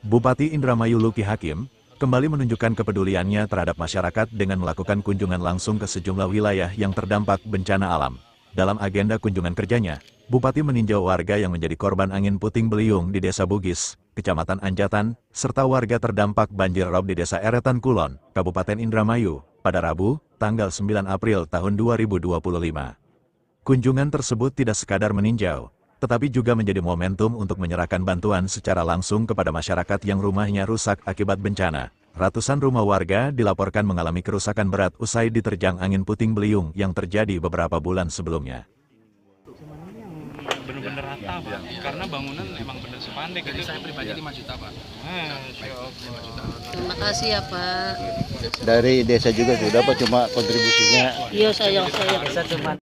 Bupati Indramayu Luki Hakim kembali menunjukkan kepeduliannya terhadap masyarakat dengan melakukan kunjungan langsung ke sejumlah wilayah yang terdampak bencana alam. Dalam agenda kunjungan kerjanya, Bupati meninjau warga yang menjadi korban angin puting beliung di Desa Bugis, Kecamatan Anjatan, serta warga terdampak banjir rob di Desa Eretan Kulon, Kabupaten Indramayu, pada Rabu, tanggal 9 April tahun 2025. Kunjungan tersebut tidak sekadar meninjau, tetapi juga menjadi momentum untuk menyerahkan bantuan secara langsung kepada masyarakat yang rumahnya rusak akibat bencana. Ratusan rumah warga dilaporkan mengalami kerusakan berat usai diterjang angin puting beliung yang terjadi beberapa bulan sebelumnya. Bener-bener rata, Pak. Karena bangunan emang bener sepandek. Jadi saya pribadi 5 juta, Pak. Terima kasih ya Pak. Dari desa juga sudah Pak, cuma kontribusinya. Iya saya.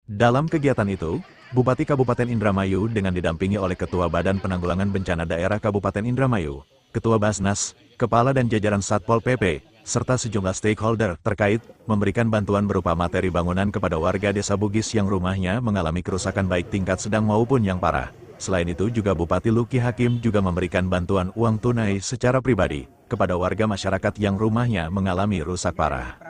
Dalam kegiatan itu, Bupati Kabupaten Indramayu dengan didampingi oleh Ketua Badan Penanggulangan Bencana Daerah Kabupaten Indramayu, Ketua Basnas, Kepala dan jajaran Satpol PP, serta sejumlah stakeholder terkait memberikan bantuan berupa materi bangunan kepada warga Desa Bugis yang rumahnya mengalami kerusakan baik tingkat sedang maupun yang parah. Selain itu juga Bupati Luki Hakim juga memberikan bantuan uang tunai secara pribadi kepada warga masyarakat yang rumahnya mengalami rusak parah.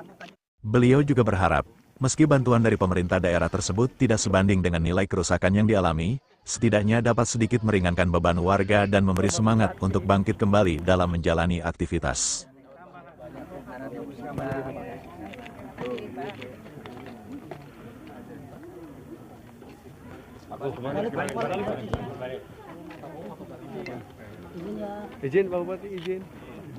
Beliau juga berharap, meski bantuan dari pemerintah daerah tersebut tidak sebanding dengan nilai kerusakan yang dialami, setidaknya dapat sedikit meringankan beban warga dan memberi semangat untuk bangkit kembali dalam menjalani aktivitas. Izin Pak Bupati, izin.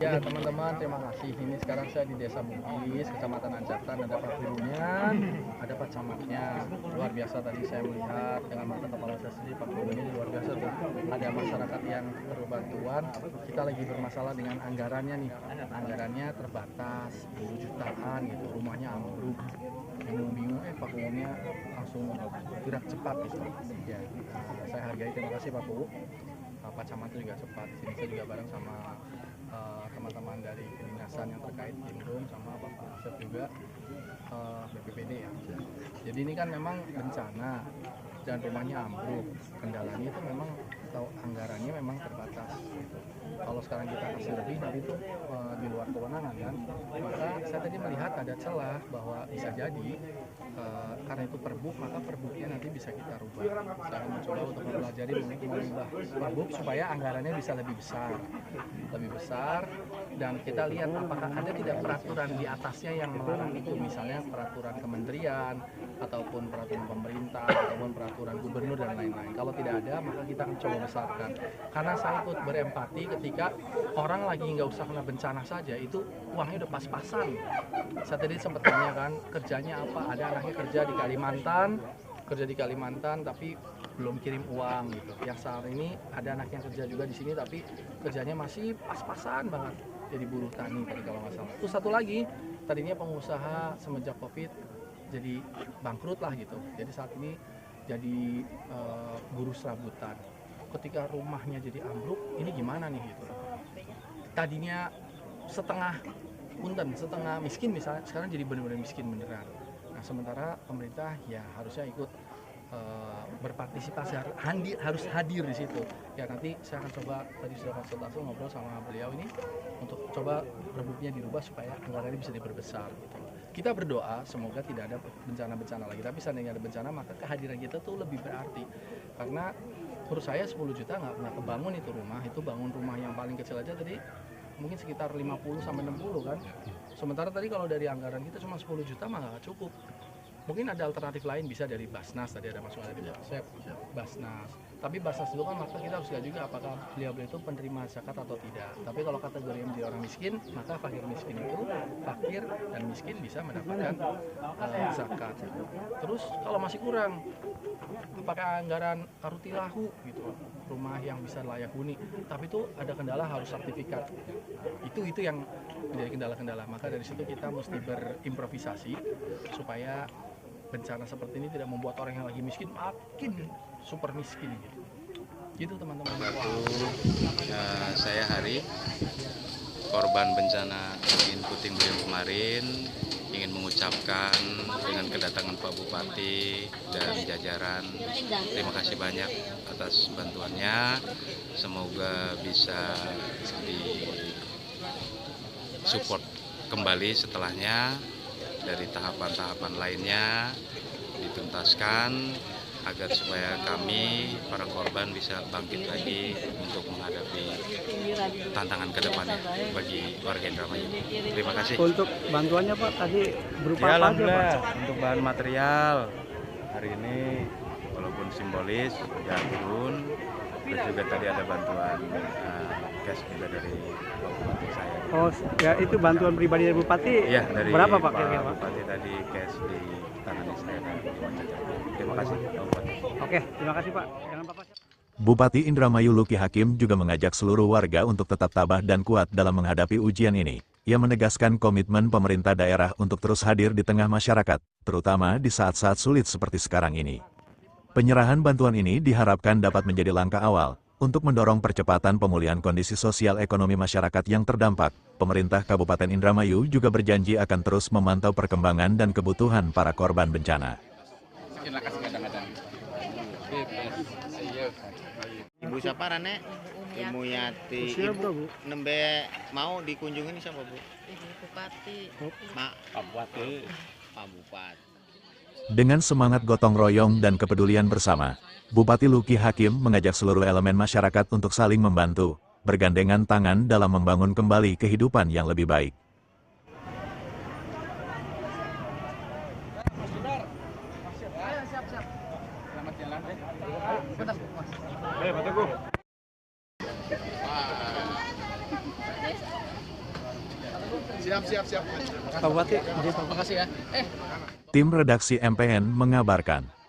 Ya teman-teman, terima kasih. Ini sekarang saya di Desa Bugis, Kecamatan Anjatan, ada Pak Gurunya, ada Pak Camatnya. Luar biasa tadi saya melihat dengan mata kepala saya sendiri, Pak Guru ini luar biasa tuh. Ada masyarakat yang perlu bantuan. Kita lagi bermasalah dengan anggarannya nih. Anggarannya terbatas, 10 jutaan gitu, rumahnya ambruk. Bingung-bingung, Pak Gurunya langsung gerak cepat gitu. Ya, saya hargai, terima kasih Pak Guru. Pak Camat juga cepat. Sini saya juga bareng sama teman-teman dari kedinasan yang terkait Indrum sama Bapak Asep juga BPPD ya. Jadi ini kan memang bencana dan rumahnya ambruk. Kendalanya itu memang atau anggarannya memang terbatas. Gitu. Kalau sekarang kita kasih lebih, tapi itu di luar kewenangan kan. Maka saya tadi melihat ada celah bahwa bisa jadi karena itu perbuk, maka perbuknya nanti bisa kita rubah. Saya mencoba untuk mempelajari mengubah perbuk supaya anggarannya bisa lebih besar, dan kita lihat apakah ada tidak peraturan di atasnya yang melarang itu, misalnya peraturan kementerian ataupun peraturan pemerintah ataupun peraturan gubernur dan lain-lain. Kalau tidak ada, maka kita akan coba besarkan. Karena saya ikut berempati ketika orang lagi nggak usah kena bencana saja itu uangnya udah pas-pasan. Saya tadi sempat tanya kan kerjanya apa, ada anaknya kerja di Kalimantan tapi belum kirim uang gitu. Yang saat ini ada anak yang kerja juga di sini tapi kerjanya masih pas-pasan banget, jadi buruh tani tadi kalau nggak salah. Terus satu lagi, tadinya pengusaha semenjak Covid jadi bangkrut lah gitu. Jadi saat ini jadi buruh serabutan. Ketika rumahnya jadi ambruk, ini gimana nih gitu. Tadinya setengah punten, setengah miskin misalnya, sekarang jadi benar-benar miskin beneran. Nah sementara pemerintah ya harusnya ikut berpartisipasi, harus hadir di situ. Ya nanti saya akan coba, tadi sudah konsultasi ngobrol sama beliau ini untuk coba perbuknya dirubah supaya anggaran ini bisa diperbesar gitu. Kita berdoa semoga tidak ada bencana-bencana lagi, tapi seandainya ada bencana maka kehadiran kita tuh lebih berarti. Karena menurut saya 10 juta nggak pernah kebangun itu rumah, itu bangun rumah yang paling kecil aja tadi mungkin sekitar 50 sampai 60 kan. Sementara tadi kalau dari anggaran kita cuma 10 juta mah nggak cukup. Mungkin ada alternatif lain, bisa dari Basnas, tadi ada masukan dari Asep, Basnas. Tapi Basnas itu kan maka kita harus lihat juga apakah beliau itu penerima zakat atau tidak. Tapi kalau kategori yang menjadi orang miskin, maka fakir miskin itu, fakir dan miskin bisa mendapatkan zakat. Terus kalau masih kurang, apakah anggaran karutilahu gitu, rumah yang bisa layak huni. Tapi itu ada kendala, harus sertifikat. Itu yang menjadi kendala-kendala. Maka dari situ kita mesti berimprovisasi supaya bencana seperti ini tidak membuat orang yang lagi miskin makin super miskin gitu teman-teman. Saya Hari, korban bencana angin puting beliung kemarin. ingin mengucapkan dengan kedatangan Pak Bupati dan jajaran, terima kasih banyak atas bantuannya. Semoga bisa disupport kembali setelahnya, dari tahapan-tahapan lainnya dituntaskan, agar supaya kami, para korban, bisa bangkit lagi untuk menghadapi tantangan ke depannya bagi warga Indramayu. Terima kasih. Untuk bantuannya Pak tadi berupa Ya, apa aja Pak? alhamdulillah untuk bahan material hari ini walaupun simbolis ya turun, terus juga tadi ada bantuan cash juga dari Pak Bupati saya. Oh ya, itu bantuan pribadi dari Bupati. Iya, dari berapa Pak Pak kira-kira Pak? Bupati tadi cash di tangan saya dan terima kasih Pak Bupati. Oke, terima kasih Pak. Jangan Bapak. Bupati Indramayu Luki Hakim juga mengajak seluruh warga untuk tetap tabah dan kuat dalam menghadapi ujian ini. Ia menegaskan komitmen pemerintah daerah untuk terus hadir di tengah masyarakat, terutama di saat-saat sulit seperti sekarang ini. Penyerahan bantuan ini diharapkan dapat menjadi langkah awal untuk mendorong percepatan pemulihan kondisi sosial ekonomi masyarakat yang terdampak. Pemerintah Kabupaten Indramayu juga berjanji akan terus memantau perkembangan dan kebutuhan para korban bencana. Ibu siapa Rane? Ibu Yati. Usia berapa, Bu? Nembe mau dikunjungin siapa Bu? Ibu Bupati. Pak Bupati. Pak Bupati. Dengan semangat gotong royong dan kepedulian bersama, Bupati Luki Hakim mengajak seluruh elemen masyarakat untuk saling membantu, bergandengan tangan dalam membangun kembali kehidupan yang lebih baik. Selamat jalan. Pak Bupati, Terima kasih ya. Tim redaksi MPN mengabarkan.